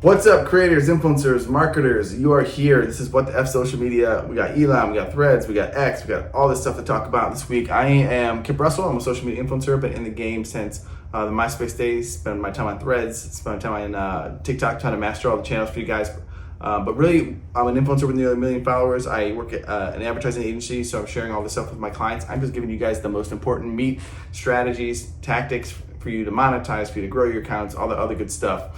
What's up, creators, influencers, marketers? You are here. This is What the F Social Media. We got Elon, we got Threads, we got X, we got all this stuff to talk about this week. I am Kip Russell. I'm a social media influencer, been in the game since the MySpace days, spend my time on Threads, spend my time on TikTok, trying to master all the channels for you guys. But really, I'm an influencer with nearly 1 million followers. I work at an advertising agency, so I'm sharing all this stuff with my clients. I'm just giving you guys the most important meat, strategies, tactics for you to monetize, for you to grow your accounts, all the other good stuff.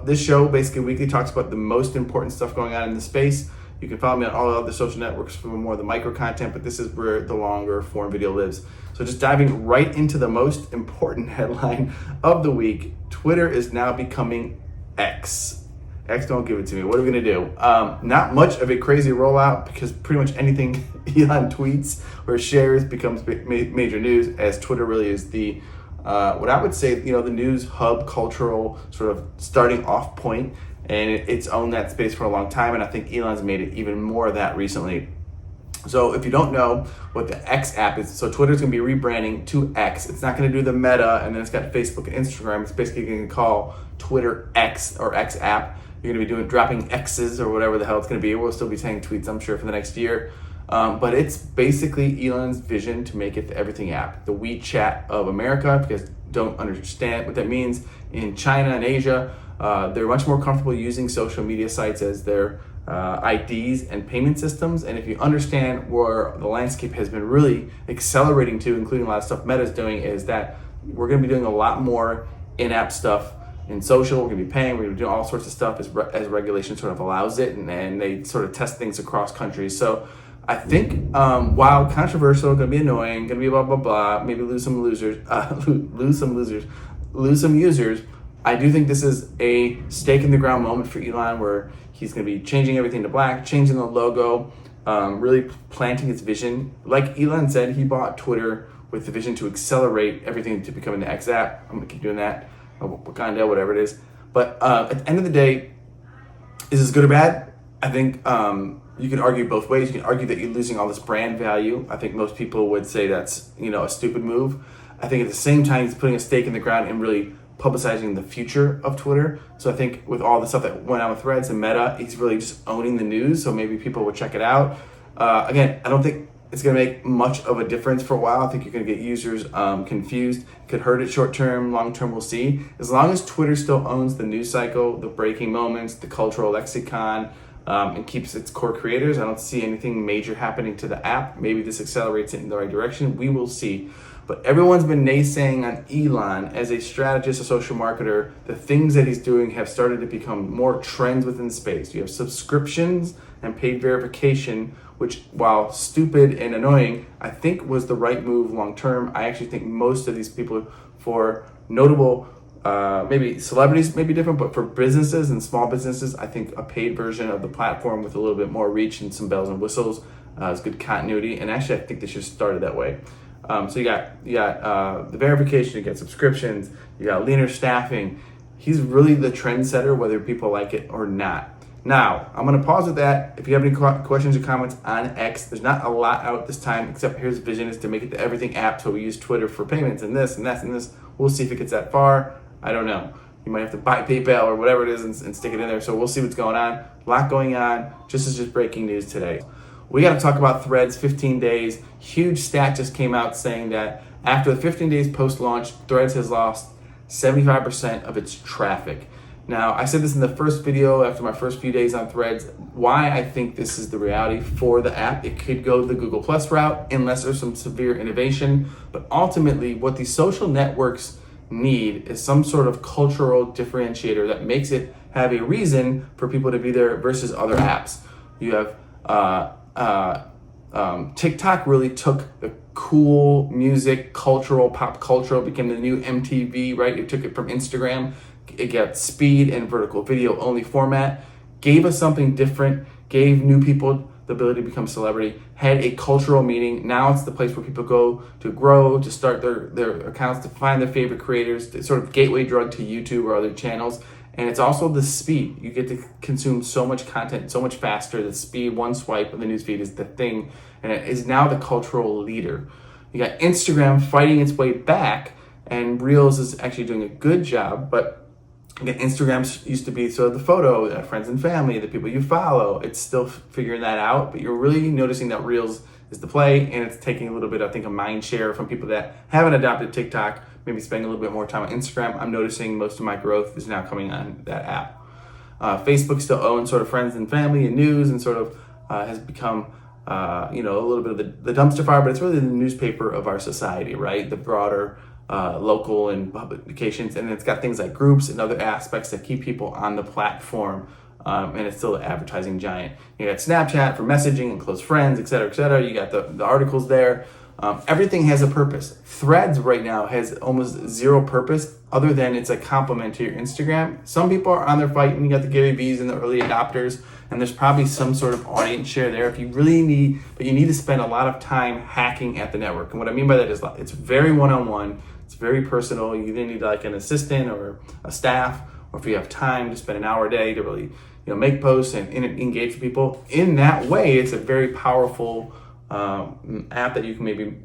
This show basically weekly talks about the most important stuff going on in the space. You can follow me on all the other social networks for more of the micro content, but this is where the longer form video lives. So just diving right into the most important headline of the week, Twitter is now becoming X. X, don't give it to me. What are we gonna do? Not much of a crazy rollout because pretty much anything Elon tweets or shares becomes major news, as Twitter really is the what I would say, the news hub, cultural sort of starting off point, and it's owned that space for a long time. And I think Elon's made it even more of that recently. So if you don't know what the X app is, so Twitter's gonna be rebranding to X. It's not gonna do the Meta, and then it's got Facebook and Instagram. It's basically gonna call Twitter X or X app. You're gonna be dropping X's or whatever the hell it's gonna be. We'll still be saying tweets, I'm sure, for the next year. But it's basically Elon's vision to make it the everything app, the WeChat of America. If you guys don't understand what that means, in China and Asia, they're much more comfortable using social media sites as their IDs and payment systems. And if you understand where the landscape has been really accelerating to, including a lot of stuff Meta's doing, is that we're going to be doing a lot more in-app stuff in social. We're going to be paying, we're going to be doing all sorts of stuff as regulation sort of allows it, and they sort of test things across countries. So I think, while controversial, gonna be annoying, gonna be blah blah blah, maybe lose some users, I do think this is a stake in the ground moment for Elon, where he's gonna be changing everything to black, changing the logo, really planting his vision. Like Elon said, he bought Twitter with the vision to accelerate everything to become an X app. I'm gonna keep doing that, Wakanda, whatever it is. But at the end of the day, is this good or bad? I think you can argue both ways. You can argue that you're losing all this brand value. I think most people would say that's a stupid move. I think at the same time, he's putting a stake in the ground and really publicizing the future of Twitter. So I think with all the stuff that went on with Threads and Meta, he's really just owning the news. So maybe people will check it out. Again, I don't think it's going to make much of a difference for a while. I think you're going to get users confused. Could hurt it short term, long term, we'll see. As long as Twitter still owns the news cycle, the breaking moments, the cultural lexicon, and keeps its core creators, I don't see anything major happening to the app. Maybe this accelerates it in the right direction. We will see. But everyone's been naysaying on Elon as a strategist, a social marketer. The things that he's doing have started to become more trends within space. You have subscriptions and paid verification, which, while stupid and annoying, I think was the right move long term. I actually think most of these people, for notable maybe celebrities may be different, but for businesses and small businesses, I think a paid version of the platform with a little bit more reach and some bells and whistles is good continuity. And actually, I think they should have started that way. So you got the verification, you got subscriptions, you got leaner staffing. He's really the trendsetter, whether people like it or not. Now, I'm going to pause with that. If you have any questions or comments on X, there's not a lot out this time, except his vision is to make it the everything app. So we use Twitter for payments and this and that and this. We'll see if it gets that far. I don't know. You might have to buy PayPal or whatever it is and stick it in there. So we'll see what's going on. A lot going on. Just breaking news today. We got to talk about Threads, 15 days. Huge stat just came out saying that after the 15 days post-launch, Threads has lost 75% of its traffic. Now, I said this in the first video after my first few days on Threads, why I think this is the reality for the app. It could go the Google Plus route unless there's some severe innovation. But ultimately, what these social networks need is some sort of cultural differentiator that makes it have a reason for people to be there versus other apps. You have TikTok really took the cool music, cultural, pop cultural, became the new MTV, right? It took it from Instagram. It got speed and vertical video only format, gave us something different, gave new people the ability to become celebrity, had a cultural meaning. Now it's the place where people go to grow, to start their accounts, to find their favorite creators, it's sort of gateway drug to YouTube or other channels. And it's also the speed. You get to consume so much content so much faster. The speed, one swipe of the newsfeed is the thing, and it is now the cultural leader. You got Instagram fighting its way back, and Reels is actually doing a good job, but Again, Instagram used to be sort of the photo, friends and family, the people you follow. It's still figuring that out, but you're really noticing that Reels is the play, and it's taking a little bit, I think, a mind share from people that haven't adopted TikTok, maybe spending a little bot more time on Instagram. I'm noticing most of my growth is now coming on that app. Facebook still owns sort of friends and family and news, and sort of has become a little bit of the dumpster fire, but it's really the newspaper of our society, right? The broader local and publications, and it's got things like groups and other aspects that keep people on the platform, and it's still an advertising giant. You got Snapchat for messaging and close friends, et cetera, et cetera. You got the articles there. Everything has a purpose. Threads right now has almost zero purpose other than it's a complement to your Instagram. Some people are on there fighting. You got the Garyvees and the early adopters, and there's probably some sort of audience share there if you really need, but you need to spend a lot of time hacking at the network. And what I mean by that is it's very one-on-one. It's very personal. You either need like an assistant or a staff, or if you have time to spend an hour a day to really make posts and engage with people. In that way, it's a very powerful app that you can maybe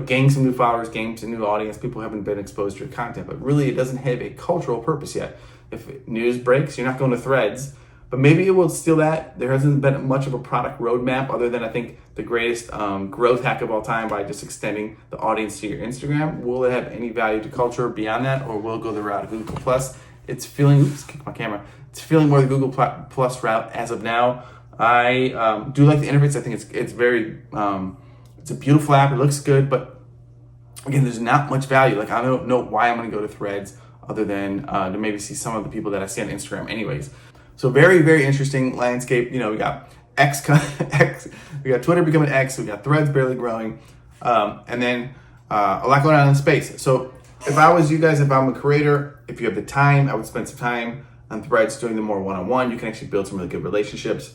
gain some new followers, gain some new audience. People haven't been exposed to your content, but really it doesn't have a cultural purpose yet. If news breaks, you're not going to Threads, but maybe it will steal that. There hasn't been much of a product roadmap other than I think the greatest growth hack of all time by just extending the audience to your Instagram. Will it have any value to culture beyond that, or will it go the route of Google Plus? It's feeling, kick my camera. It's feeling more the Google Plus route as of now. I do like the interface. I think it's very, it's a beautiful app. It looks good, but again, there's not much value. Like I don't know why I'm going to go to Threads other than to maybe see some of the people that I see on Instagram anyways. So very, very interesting landscape. We got we got Twitter becoming X, we got Threads barely growing, and then a lot going on in space. So if I was you guys, if I'm a creator, if you have the time, I would spend some time on Threads doing the more one-on-one. You can actually build some really good relationships.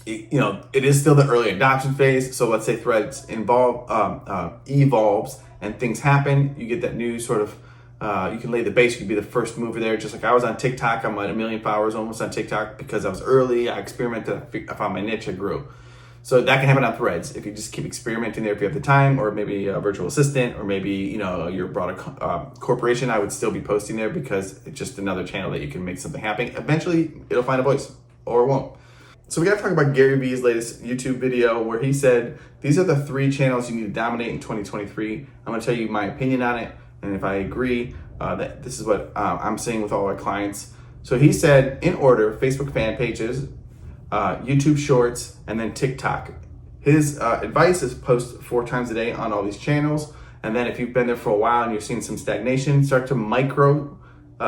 It is still the early adoption phase. So let's say Threads evolves and things happen. You get that new sort of, you can lay the base. You can be the first mover there. Just like I was on TikTok, I'm at 1 million followers almost on TikTok because I was early. I experimented. I found my niche. I grew. So that can happen on Threads if you just keep experimenting there. If you have the time, or maybe a virtual assistant, or maybe your broader corporation, I would still be posting there because it's just another channel that you can make something happen. Eventually, it'll find a voice, or it won't. So we got to talk about Garyvee's latest YouTube video where he said these are the 3 channels you need to dominate in 2023. I'm going to tell you my opinion on it, and if I agree, that this is what I'm seeing with all our clients. So he said, in order, Facebook fan pages, YouTube Shorts, and then TikTok. His advice is post 4 times a day on all these channels, and then if you've been there for a while and you're seeing some stagnation, start to micro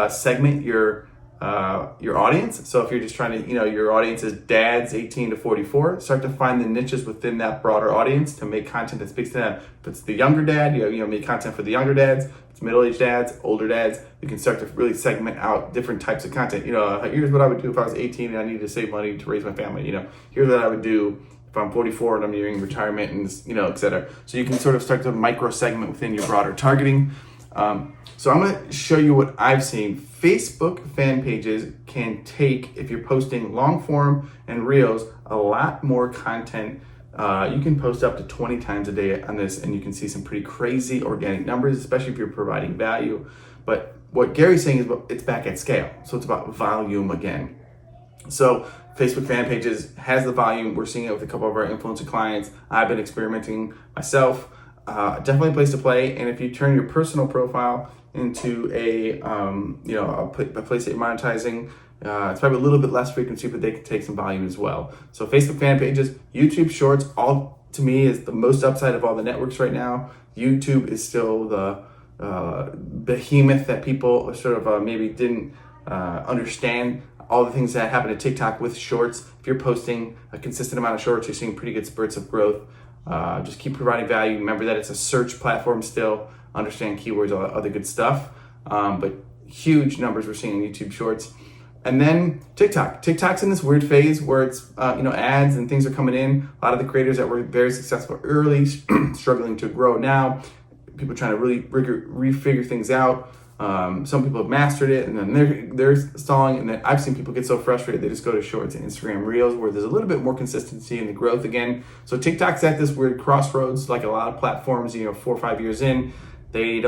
segment your audience. So if you're just trying to, your audience is dads 18 to 44, start to find the niches within that broader audience to make content that speaks to them. If it's the younger dad, make content for the younger dads. If it's middle-aged dads, older dads, you can start to really segment out different types of content. Here's what I would do if I was 18 and I needed to save money to raise my family. Here's what I would do if I'm 44 and I'm nearing retirement, and et cetera. So you can sort of start to micro segment within your broader targeting. So I'm going to show you what I've seen. Facebook fan pages can take, if you're posting long form and reels, a lot more content. You can post up to 20 times a day on this, and you can see some pretty crazy organic numbers, especially if you're providing value. But what Gary's saying is it's back at scale. So it's about volume again. So Facebook fan pages has the volume. We're seeing it with a couple of our influencer clients. I've been experimenting myself. Definitely a place to play. And if you turn your personal profile into a place that you're monetizing, it's probably a little bit less frequency, but they can take some volume as well. So Facebook fan pages, YouTube Shorts, all to me is the most upside of all the networks right now. YouTube is still the behemoth that people sort of maybe didn't understand. All the things that happen to TikTok with shorts. If you're posting a consistent amount of shorts, you're seeing pretty good spurts of growth. Just keep providing value. Remember that it's a search platform still. Understand keywords, all that other good stuff. But huge numbers we're seeing in YouTube Shorts. And then TikTok. TikTok's in this weird phase where it's ads and things are coming in. A lot of the creators that were very successful early, struggling to grow now. People trying to really refigure things out. Some people have mastered it, and then they're stalling. And then I've seen people get so frustrated they just go to Shorts and Instagram Reels, where there's a little bit more consistency in the growth again. So TikTok's at this weird crossroads, like a lot of platforms. 4 or 5 years in, they're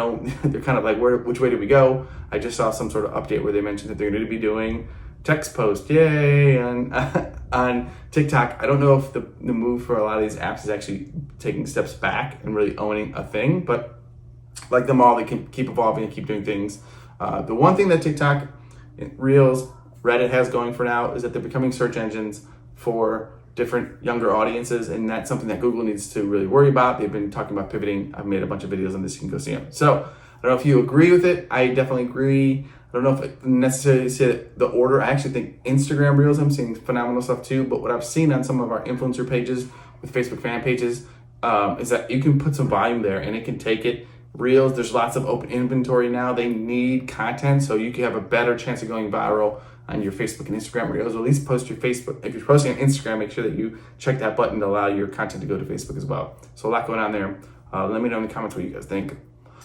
kind of like, which way do we go? I just saw some sort of update where they mentioned that they're going to be doing text post, yay, on TikTok. I don't know if the move for a lot of these apps is actually taking steps back and really owning a thing, but like them all, they can keep evolving and keep doing things. The one thing that TikTok, Reels, Reddit has going for now is that they're becoming search engines for different younger audiences, and that's something that Google needs to really worry about. They've been talking about pivoting. I've made a bunch of videos on this. You can go see them. So I don't know if you agree with it. I definitely agree. I don't know if I necessarily say the order. I actually think Instagram Reels, I'm seeing phenomenal stuff too. But what I've seen on some of our influencer pages with Facebook fan pages is that you can put some volume there and it can take it. Reels, there's lots of open inventory now. They need content, so you can have a better chance of going viral on your Facebook and Instagram Reels, or at least post your Facebook. If you're posting on Instagram, make sure that you check that button to allow your content to go to Facebook as well. So a lot going on there. Let me know in the comments what you guys think.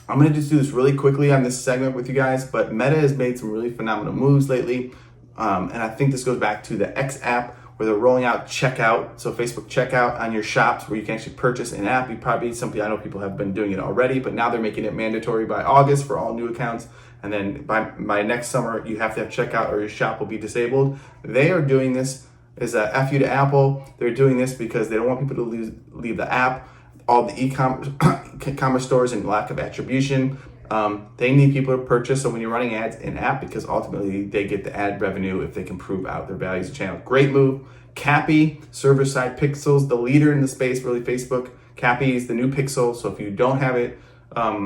I'm gonna just do this really quickly on this segment with you guys, but Meta has made some really phenomenal moves lately. And I think this goes back to the X app, where they're rolling out checkout. So Facebook checkout on your shops, where you can actually purchase an app. I know people have been doing it already, but now they're making it mandatory by August for all new accounts. And then by next summer, you have to have checkout or your shop will be disabled. They are doing this as a F you to Apple. They're doing this because they don't want people to leave the app. All the e-commerce stores and lack of attribution. They need people to purchase. So when you're running ads in app, because ultimately they get the ad revenue if they can prove out their value as a channel. Great move. Cappy, server-side pixels, the leader in the space, really Facebook. Cappy is the new pixel. So if you don't have it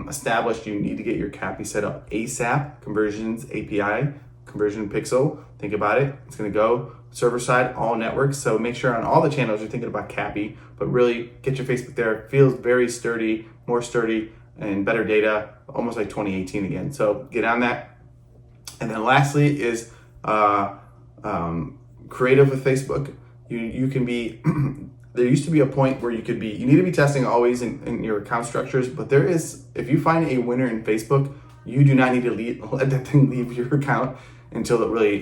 established, you need to get your Cappy set up ASAP. Conversions API, conversion pixel. Think about it. It's going to go server-side, all networks. So make sure on all the channels you're thinking about Cappy, but really get your Facebook there. It feels very sturdy, more sturdy, and better data, almost like 2018 again. So get on that. And then lastly is creative with Facebook. You can be, there used to be a point where you need to be testing always in your account structures, but there is, if you find a winner in Facebook, you do not need to let that thing leave your account until it really,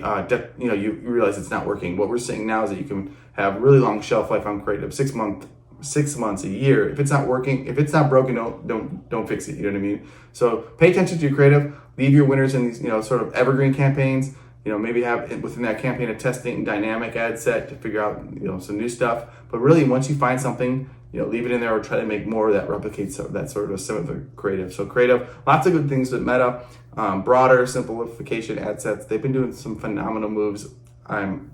you realize it's not working. What we're seeing now is that you can have really long shelf life on creative, 6 months, a year. If it's not working, if it's not broken, don't fix it. You know what I mean? So pay attention to your creative. Leave your winners in these, sort of evergreen campaigns. Maybe have within that campaign a testing dynamic ad set to figure out, some new stuff. But really, once you find something, leave it in there or try to make more that replicates that sort of similar creative. So creative, lots of good things with Meta. Broader simplification ad sets. They've been doing some phenomenal moves. I'm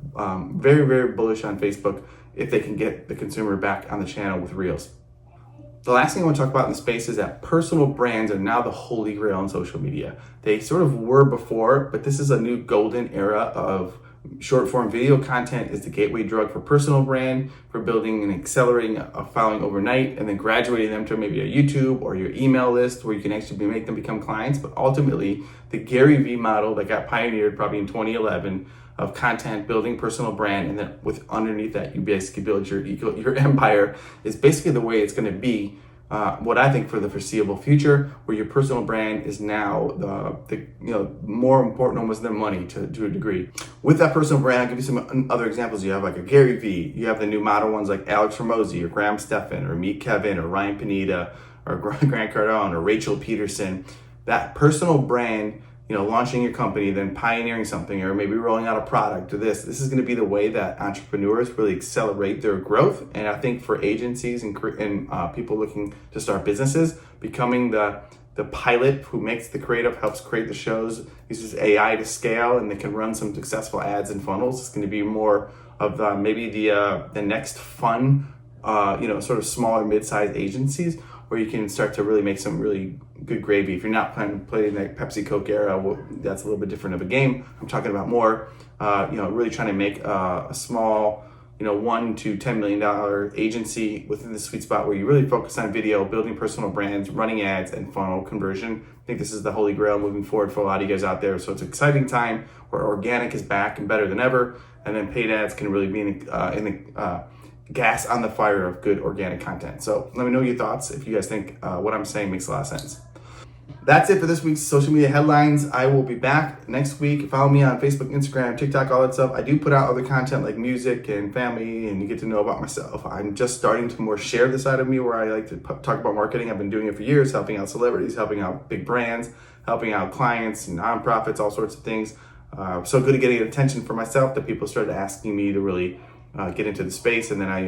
very, very bullish on Facebook if they can get the consumer back on the channel with Reels. The last thing I want to talk about in the space is that personal brands are now the holy grail on social media. They sort of were before, but this is a new golden era of short form video content is the gateway drug for personal brand, for building and accelerating a following overnight, and then graduating them to maybe a YouTube or your email list where you can actually make them become clients. But ultimately, the Garyvee model that got pioneered probably in 2011 of content, building personal brand, and then with underneath that, you basically build your empire is basically the way it's going to be. What I think for the foreseeable future, where your personal brand is now the more important almost than money to a degree. With that personal brand, I'll give you some other examples. You have like a Garyvee, you have the new model ones like Alex Hormozi or Graham Stephan or Meet Kevin or Ryan Pineda or Grant Cardone or Rachel Peterson. That personal brand, launching your company, then pioneering something, or maybe rolling out a product or this is going to be the way that entrepreneurs really accelerate their growth. And I think for agencies and people looking to start businesses, becoming the pilot who makes the creative, helps create the shows, uses AI to scale, and they can run some successful ads and funnels. It's going to be more of maybe the next fun, sort of smaller mid-sized agencies where you can start to really make some really good gravy. If you're not planning to play in that Pepsi Coke era, well, that's a little bit different of a game. I'm talking about more, really trying to make a small, $1 to $10 million agency within the sweet spot where you really focus on video, building personal brands, running ads, and funnel conversion. I think this is the holy grail moving forward for a lot of you guys out there. So it's an exciting time where organic is back and better than ever, and then paid ads can really be in the gas on the fire of good organic content. So let me know your thoughts if you guys think what I'm saying makes a lot of sense. That's it for this week's social media headlines. I will be back next week. Follow me on Facebook, Instagram, TikTok, all that stuff. I do put out other content like music and family, and you get to know about myself. I'm just starting to more share the side of me where I like to talk about marketing. I've been doing it for years, helping out celebrities, helping out big brands, helping out clients and nonprofits, all sorts of things. So good at getting attention for myself that people started asking me to really get into the space, and then I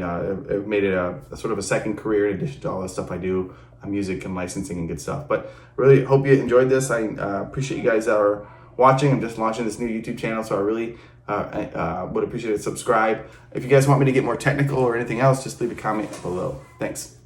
made it a sort of a second career in addition to all the stuff I do, music and licensing and good stuff. But really hope you enjoyed this. I appreciate you guys that are watching. I'm just launching this new YouTube channel, so I really would appreciate it. Subscribe. If you guys want me to get more technical or anything else, just leave a comment below. Thanks.